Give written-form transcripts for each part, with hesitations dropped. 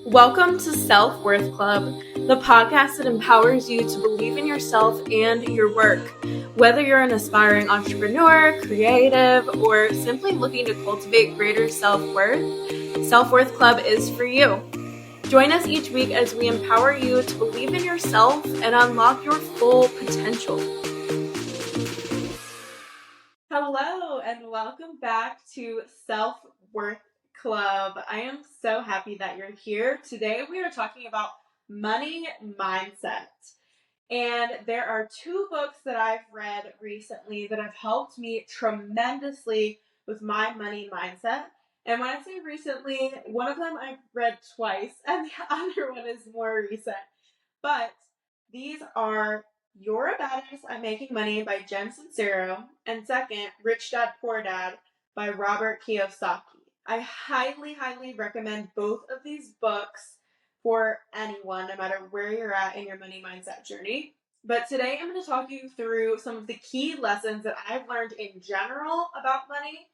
Welcome to Self-Worth Club, the podcast that empowers you to believe in yourself and your work. Whether you're an aspiring entrepreneur, creative, or simply looking to cultivate greater self-worth, Self-Worth Club is for you. Join us each week as we empower you to believe in yourself and unlock your full potential. Hello, and welcome back to Self-Worth Club. I am so happy that you're here. Today we are talking about money mindset. And there are two books that I've read recently that have helped me tremendously with my money mindset. And when I say recently, one of them I've read twice, and the other one is more recent. But these are You're a Badass at Making Money by Jen Sincero, and second, Rich Dad Poor Dad by Robert Kiyosaki. I highly, highly recommend both of these books for anyone, no matter where you're at in your money mindset journey. But today I'm going to talk you through some of the key lessons that I've learned in general about money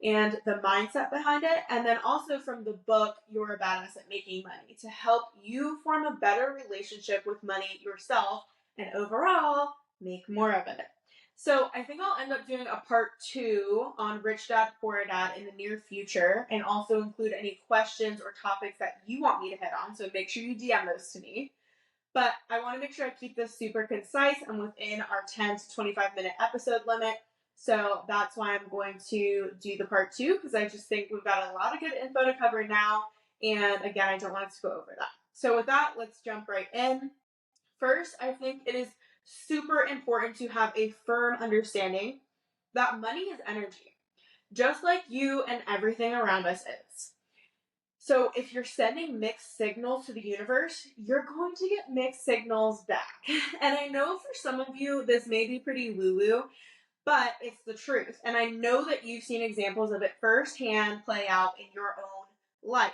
and the mindset behind it, and then also from the book You're a Badass at Making Money to help you form a better relationship with money yourself and overall make more of it. So I think I'll end up doing a part 2 on Rich Dad Poor Dad in the near future, and also include any questions or topics that you want me to hit on, so make sure you DM those to me. But I want to make sure I keep this super concise and within our 10 to 25 minute episode limit. So that's why I'm going to do the part 2, because I just think we've got a lot of good info to cover now. And again, I don't want us to go over that. So with that, let's jump right in. First, I think it is super important to have a firm understanding that money is energy, just like you and everything around us is. So if you're sending mixed signals to the universe, you're going to get mixed signals back. And I know for some of you, this may be pretty woo-woo, but it's the truth. And I know that you've seen examples of it firsthand play out in your own life.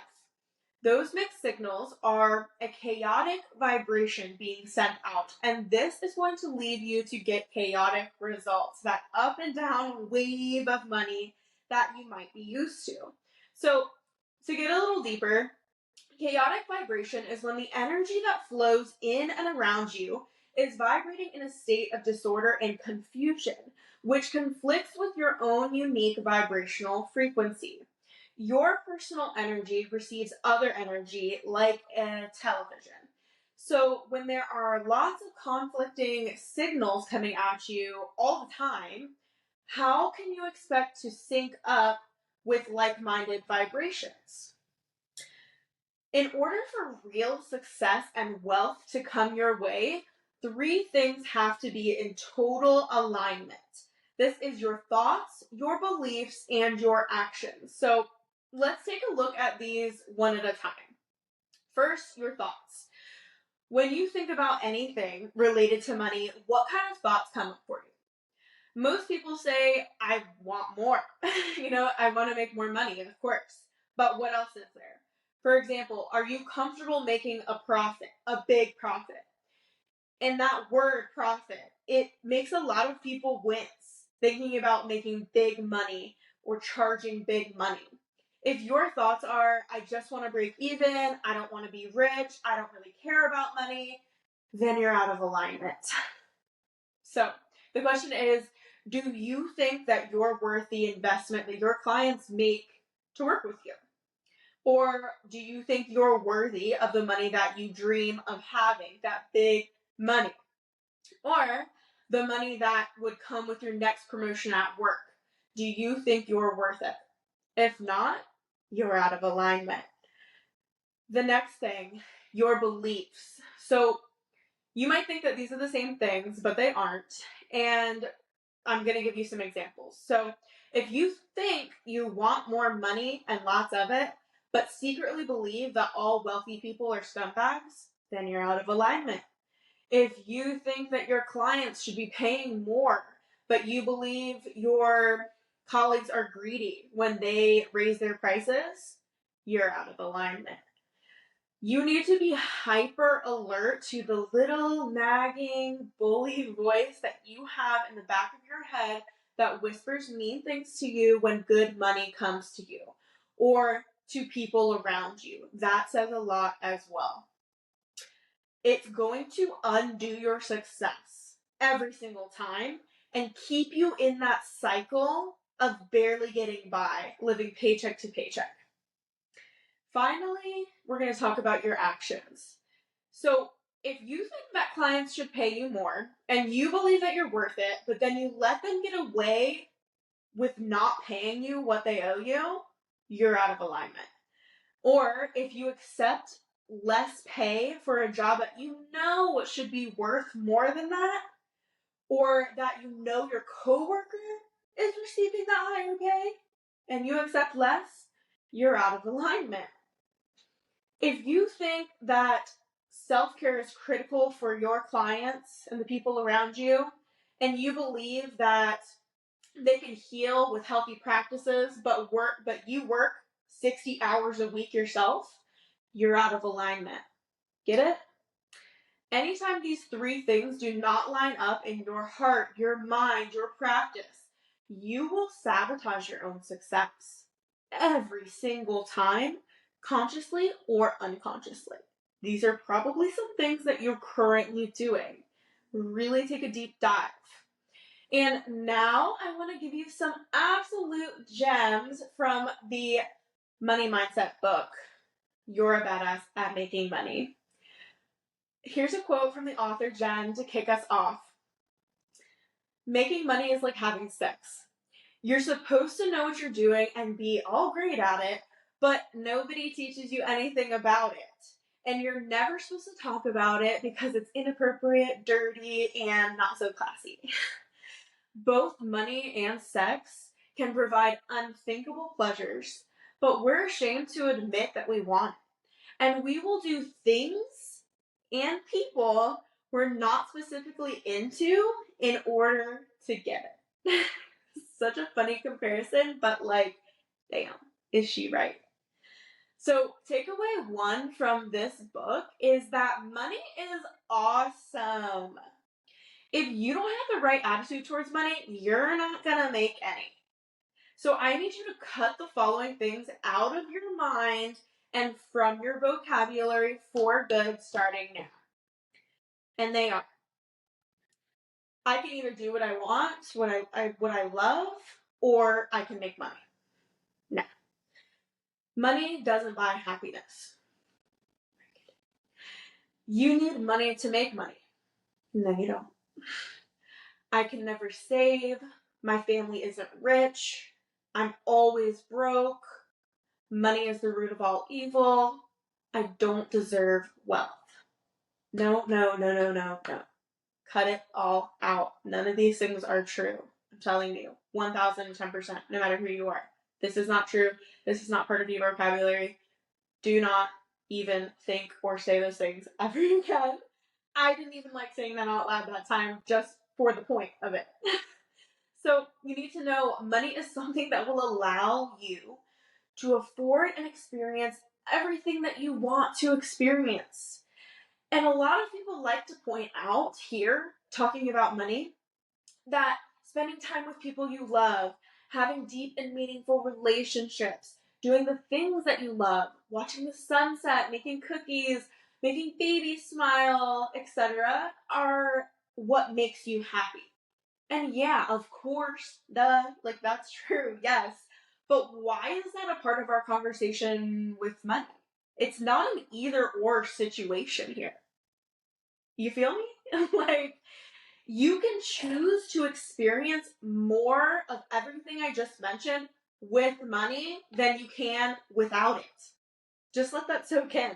Those mixed signals are a chaotic vibration being sent out. And this is going to lead you to get chaotic results, that up and down wave of money that you might be used to. So to get a little deeper, chaotic vibration is when the energy that flows in and around you is vibrating in a state of disorder and confusion, which conflicts with your own unique vibrational frequency. Your personal energy receives other energy like a television. So when there are lots of conflicting signals coming at you all the time, how can you expect to sync up with like-minded vibrations? In order for real success and wealth to come your way, 3 things have to be in total alignment. This is your thoughts, your beliefs, and your actions. So let's take a look at these one at a time. First, your thoughts. When you think about anything related to money, what kind of thoughts come up for you? Most people say, I want more. I want to make more money, of course. But what else is there? For example, are you comfortable making a profit, a big profit? And that word profit, it makes a lot of people wince thinking about making big money or charging big money. If your thoughts are, I just want to break even, I don't want to be rich, I don't really care about money, then you're out of alignment. So the question is, do you think that you're worth the investment that your clients make to work with you? Or do you think you're worthy of the money that you dream of having, that big money? Or the money that would come with your next promotion at work? Do you think you're worth it? If not, you're out of alignment. The next thing, your beliefs. So you might think that these are the same things, but they aren't. And I'm going to give you some examples. So if you think you want more money and lots of it, but secretly believe that all wealthy people are scumbags, then you're out of alignment. If you think that your clients should be paying more, but you believe your colleagues are greedy when they raise their prices, you're out of alignment. You need to be hyper alert to the little nagging bully voice that you have in the back of your head that whispers mean things to you when good money comes to you, or to people around you. That says a lot as well. It's going to undo your success every single time and keep you in that cycle of barely getting by, living paycheck to paycheck. Finally, we're going to talk about your actions. So if you think that clients should pay you more and you believe that you're worth it, but then you let them get away with not paying you what they owe you, you're out of alignment. Or if you accept less pay for a job that you know should be worth more than that, or that you know your coworker is receiving that higher pay and you accept less, you're out of alignment. If you think that self-care is critical for your clients and the people around you, and you believe that they can heal with healthy practices, but you work 60 hours a week yourself, you're out of alignment. Get it? Anytime these three things do not line up in your heart, your mind, your practice, you will sabotage your own success every single time, consciously or unconsciously. These are probably some things that you're currently doing. Really take a deep dive. And now I want to give you some absolute gems from the Money Mindset book, You're a Badass at Making Money. Here's a quote from the author, Jen, to kick us off. Making money is like having sex. You're supposed to know what you're doing and be all great at it, but nobody teaches you anything about it. And you're never supposed to talk about it because it's inappropriate, dirty, and not so classy. Both money and sex can provide unthinkable pleasures, but we're ashamed to admit that we want it. And we will do things and people we're not specifically into in order to get it. Such a funny comparison, but like, damn, is she right? So takeaway one from this book is that money is awesome. If you don't have the right attitude towards money, you're not gonna make any. So I need you to cut the following things out of your mind and from your vocabulary for good starting now. And they are: I can either do what I want, what I love, or I can make money. No. Money doesn't buy happiness. You need money to make money. No, you don't. I can never save. My family isn't rich. I'm always broke. Money is the root of all evil. I don't deserve wealth. No. Cut it all out. None of these things are true. I'm telling you, 1010%, no matter who you are. This is not true. This is not part of your vocabulary. Do not even think or say those things ever again. I didn't even like saying that out loud that time, just for the point of it. So you need to know money is something that will allow you to afford and experience everything that you want to experience. And a lot of people like to point out here, talking about money, that spending time with people you love, having deep and meaningful relationships, doing the things that you love, watching the sunset, making cookies, making babies smile, etc., are what makes you happy. And yeah, of course, that's true, yes. But why is that a part of our conversation with money? It's not an either or situation here. You feel me? Like, you can choose to experience more of everything I just mentioned with money than you can without it. Just let that soak in.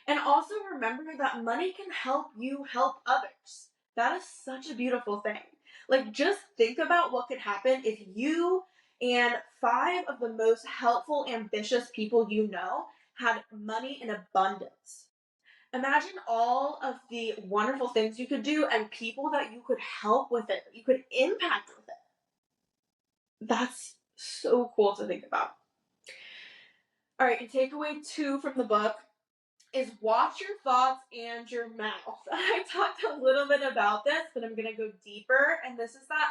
And also remember that money can help you help others. That is such a beautiful thing. Like, just think about what could happen if you and 5 of the most helpful, ambitious people you know had money in abundance. Imagine all of the wonderful things you could do and people that you could help with it, you could impact with it. That's so cool to think about. All right, and takeaway 2 from the book is watch your thoughts and your mouth. I talked a little bit about this, but I'm going to go deeper. And this is that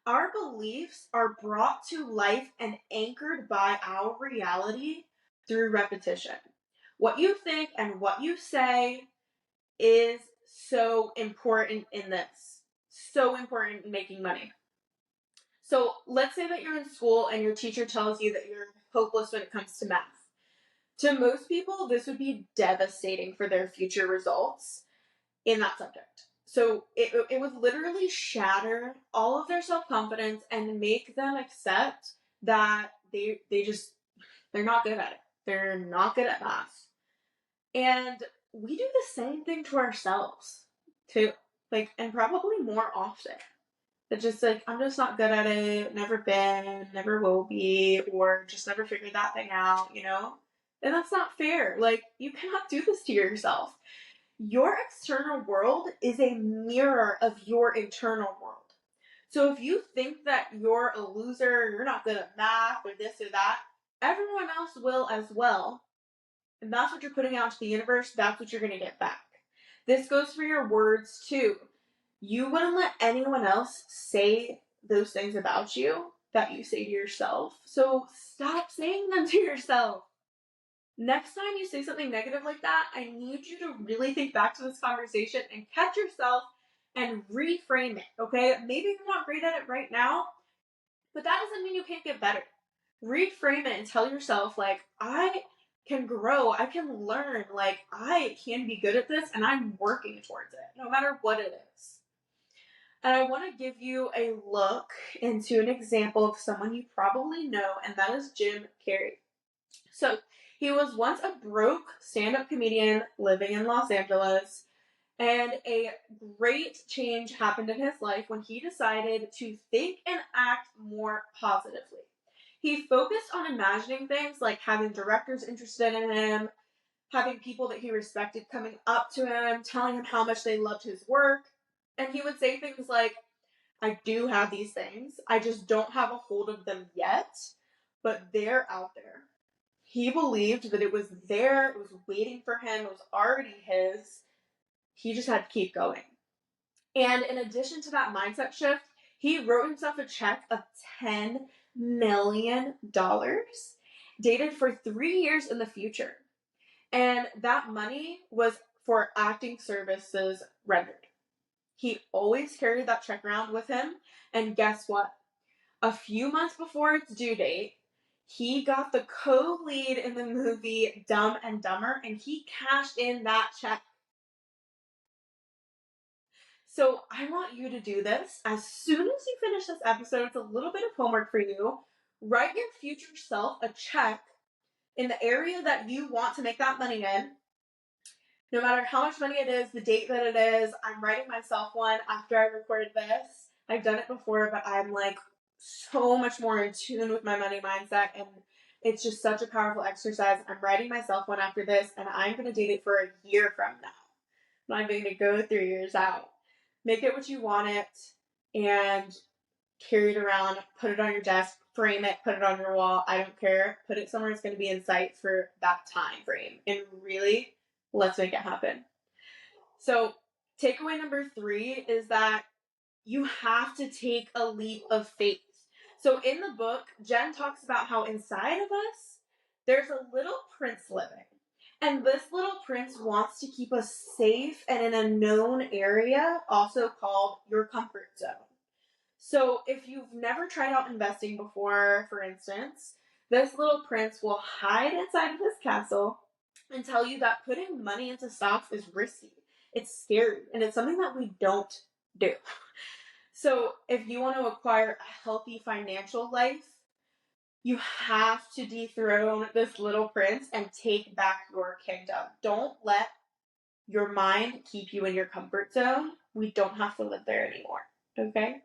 our beliefs are brought to life and anchored by our reality through repetition. What you think and what you say is so important in this. So important in making money. So let's say that you're in school and your teacher tells you that you're hopeless when it comes to math. To most people, this would be devastating for their future results in that subject. So it would literally shatter all of their self-confidence and make them accept that they're not good at it. They're not good at math. And we do the same thing to ourselves too. Like, and probably more often. That just like, I'm just not good at it, never been, never will be, or just never figured that thing out, you know? And that's not fair. Like, you cannot do this to yourself. Your external world is a mirror of your internal world. So if you think that you're a loser, you're not good at math or this or that, everyone else will as well. And that's what you're putting out to the universe. That's what you're going to get back. This goes for your words too. You wouldn't let anyone else say those things about you that you say to yourself. So stop saying them to yourself. Next time you say something negative like that, I need you to really think back to this conversation and catch yourself and reframe it, okay? Maybe you're not great at it right now, but that doesn't mean you can't get better. Reframe it and tell yourself, like, I can grow, I can learn, like, I can be good at this, and I'm working towards it, no matter what it is. And I want to give you a look into an example of someone you probably know, and that is Jim Carrey. So, he was once a broke stand-up comedian living in Los Angeles, and a great change happened in his life when he decided to think and act more positively. He focused on imagining things like having directors interested in him, having people that he respected coming up to him, telling him how much they loved his work, and he would say things like, I do have these things, I just don't have a hold of them yet, but they're out there. He believed that it was there, it was waiting for him, it was already his. He just had to keep going. And in addition to that mindset shift, he wrote himself a check of $10 million dated for 3 years in the future. And that money was for acting services rendered. He always carried that check around with him. And guess what? A few months before its due date, he got the co-lead in the movie Dumb and Dumber, and he cashed in that check. So I want you to do this. As soon as you finish this episode, it's a little bit of homework for you. Write your future self a check in the area that you want to make that money in. No matter how much money it is, the date that it is, I'm writing myself one after I record this. I've done it before, but I'm like so much more in tune with my money mindset, and it's just such a powerful exercise. I'm writing myself one after this, and I'm going to date it for a year from now. I'm going to go 3 years out. Make it what you want it, and carry it around, put it on your desk, frame it, put it on your wall. I don't care. Put it somewhere it's going to be in sight for that time frame. And really, let's make it happen. So, takeaway number 3 is that you have to take a leap of faith. So, in the book, Jen talks about how inside of us, there's a little prince living. And this little prince wants to keep us safe and in a known area, also called your comfort zone. So if you've never tried out investing before, for instance, this little prince will hide inside of his castle and tell you that putting money into stocks is risky. It's scary, and it's something that we don't do. So if you want to acquire a healthy financial life, you have to dethrone this little prince and take back your kingdom. Don't let your mind keep you in your comfort zone. We don't have to live there anymore, okay?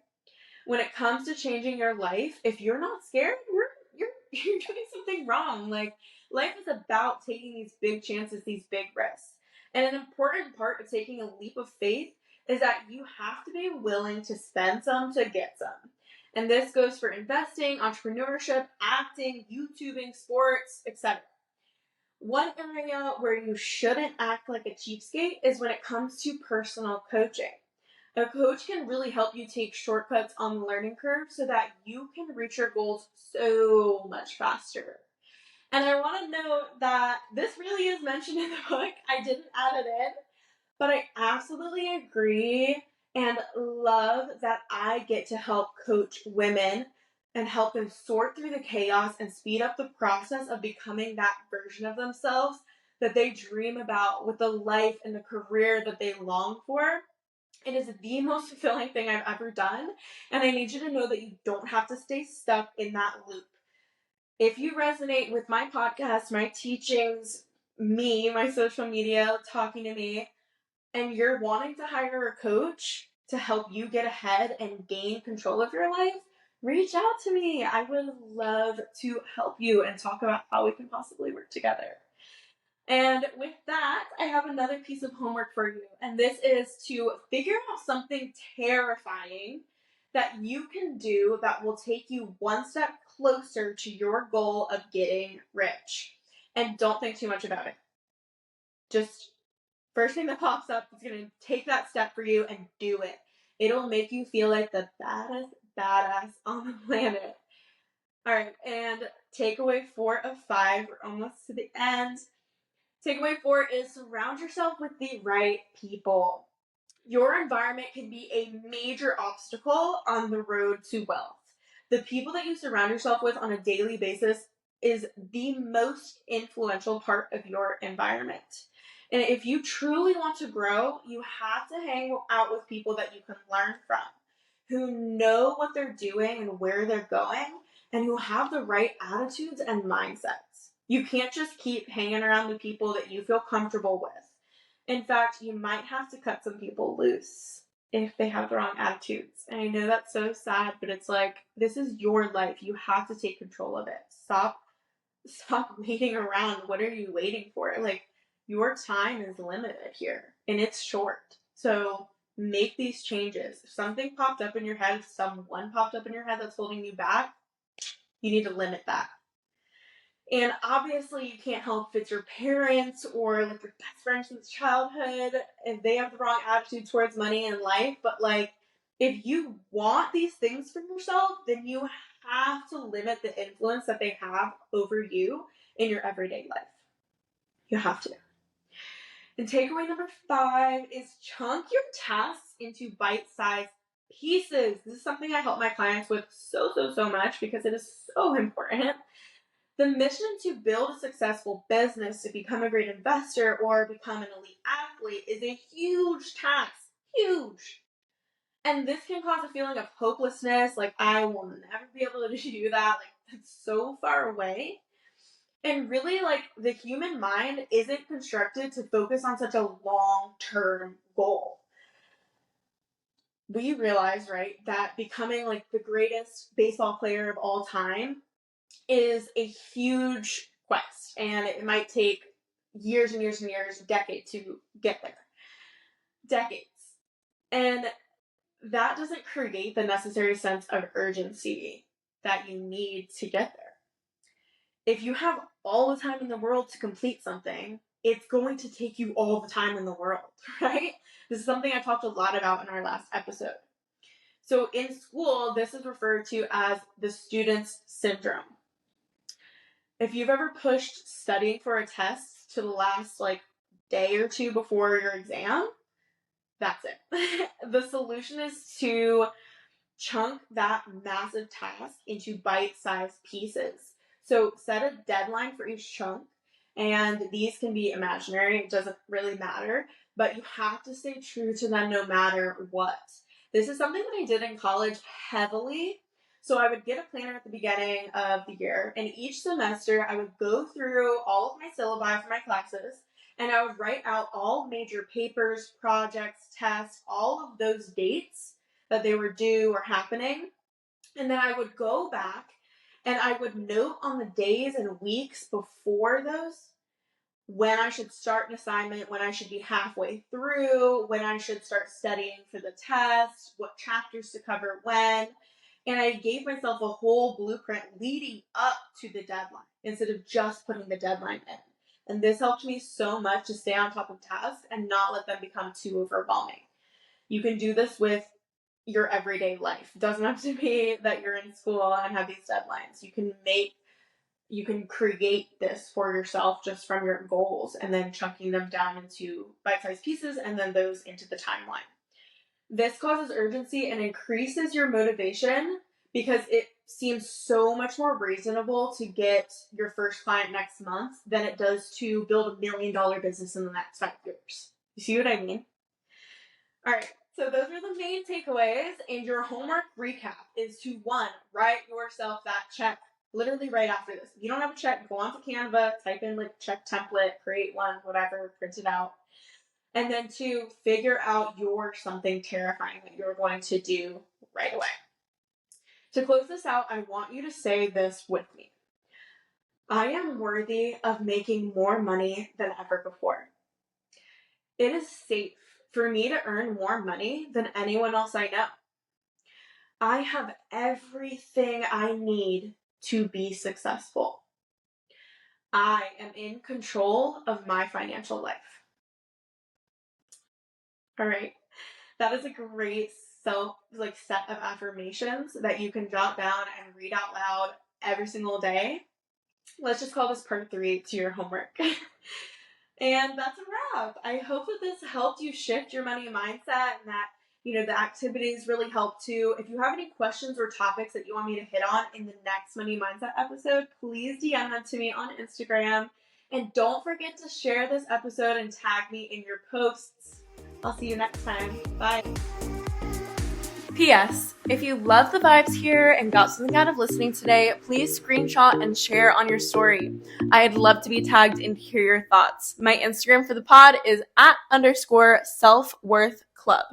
When it comes to changing your life, if you're not scared, you're doing something wrong. Like, life is about taking these big chances, these big risks. And an important part of taking a leap of faith is that you have to be willing to spend some to get some. And this goes for investing, entrepreneurship, acting, YouTubing, sports, etc. One area where you shouldn't act like a cheapskate is when it comes to personal coaching. A coach can really help you take shortcuts on the learning curve so that you can reach your goals so much faster. And I want to note that this really is mentioned in the book. I didn't add it in, but I absolutely agree and love that I get to help coach women and help them sort through the chaos and speed up the process of becoming that version of themselves that they dream about, with the life and the career that they long for. It is the most fulfilling thing I've ever done. And I need you to know that you don't have to stay stuck in that loop. If you resonate with my podcast, my teachings, me, my social media, talking to me, and you're wanting to hire a coach to help you get ahead and gain control of your life, reach out to me. I would love to help you and talk about how we can possibly work together. And with that, I have another piece of homework for you. And this is to figure out something terrifying that you can do that will take you one step closer to your goal of getting rich. And don't think too much about it. Just first thing that pops up is going to take that step for you and do it. It'll make you feel like the baddest badass on the planet. All right, and takeaway 4 of 5, we're almost to the end. Takeaway 4 is surround yourself with the right people. Your environment can be a major obstacle on the road to wealth. The people that you surround yourself with on a daily basis is the most influential part of your environment. And if you truly want to grow, you have to hang out with people that you can learn from, who know what they're doing and where they're going, and who have the right attitudes and mindsets. You can't just keep hanging around the people that you feel comfortable with. In fact, you might have to cut some people loose if they have the wrong attitudes. And I know that's so sad, but it's like, this is your life. You have to take control of it. Stop waiting around. What are you waiting for? Like, your time is limited here and it's short. So make these changes. If something popped up in your head, if someone popped up in your head that's holding you back, you need to limit that. And obviously you can't help if it's your parents or like your best friends since childhood, if they have the wrong attitude towards money and life. But like, if you want these things for yourself, then you have to limit the influence that they have over you in your everyday life. You have to. And takeaway number 5 is chunk your tasks into bite-sized pieces. This is something I help my clients with so much because it is so important. The mission to build a successful business, to become a great investor, or become an elite athlete is a huge task. Huge. And this can cause a feeling of hopelessness, like I will never be able to do that, like that's so far away. And really, like, the human mind isn't constructed to focus on such a long-term goal. We realize, right, that becoming like the greatest baseball player of all time is a huge quest, and it might take years and years and years, decades to get there. Decades. And that doesn't create the necessary sense of urgency that you need to get there. If you have all the time in the world to complete something, it's going to take you all the time in the world, right? This is something I talked a lot about in our last episode. So in school, this is referred to as the student's syndrome. If you've ever pushed studying for a test to the last like day or two before your exam, that's it. The solution is to chunk that massive task into bite-sized pieces. So set a deadline for each chunk, and these can be imaginary. It doesn't really matter, but you have to stay true to them no matter what. This is something that I did in college heavily. So I would get a planner at the beginning of the year, and each semester I would go through all of my syllabi for my classes, and I would write out all major papers, projects, tests, all of those dates that they were due or happening. And then I would go back and I would note on the days and weeks before those when I should start an assignment, when I should be halfway through, when I should start studying for the test, what chapters to cover when. And I gave myself a whole blueprint leading up to the deadline instead of just putting the deadline in. And this helped me so much to stay on top of tasks and not let them become too overwhelming. You can do this with your everyday life. It doesn't have to be that you're in school and have these deadlines. You can make you can create this for yourself just from your goals and then chunking them down into bite-sized pieces and then those into the timeline. This causes urgency and increases your motivation because it seems so much more reasonable to get your first client next month than it does to build $1 million business in the next 5 years. You see what I mean? All right, so those are the main takeaways, and your homework recap is to, 1, write yourself that check literally right after this. If you don't have a check, go onto Canva, type in like check template, create one, whatever, print it out. And then 2, figure out your something terrifying that you're going to do right away. To close this out, I want you to say this with me. I am worthy of making more money than ever before. It is safe for me to earn more money than anyone else I know. I have everything I need to be successful. I am in control of my financial life. All right. That is a great set of affirmations that you can jot down and read out loud every single day. Let's just call this part 3 to your homework. And that's a wrap. I hope that this helped you shift your money mindset and that, the activities really help too. If you have any questions or topics that you want me to hit on in the next money mindset episode, please DM them to me on Instagram. And don't forget to share this episode and tag me in your posts. I'll see you next time. Bye. P.S. If you love the vibes here and got something out of listening today, please screenshot and share on your story. I'd love to be tagged and hear your thoughts. My Instagram for the pod is @_selfworthclub.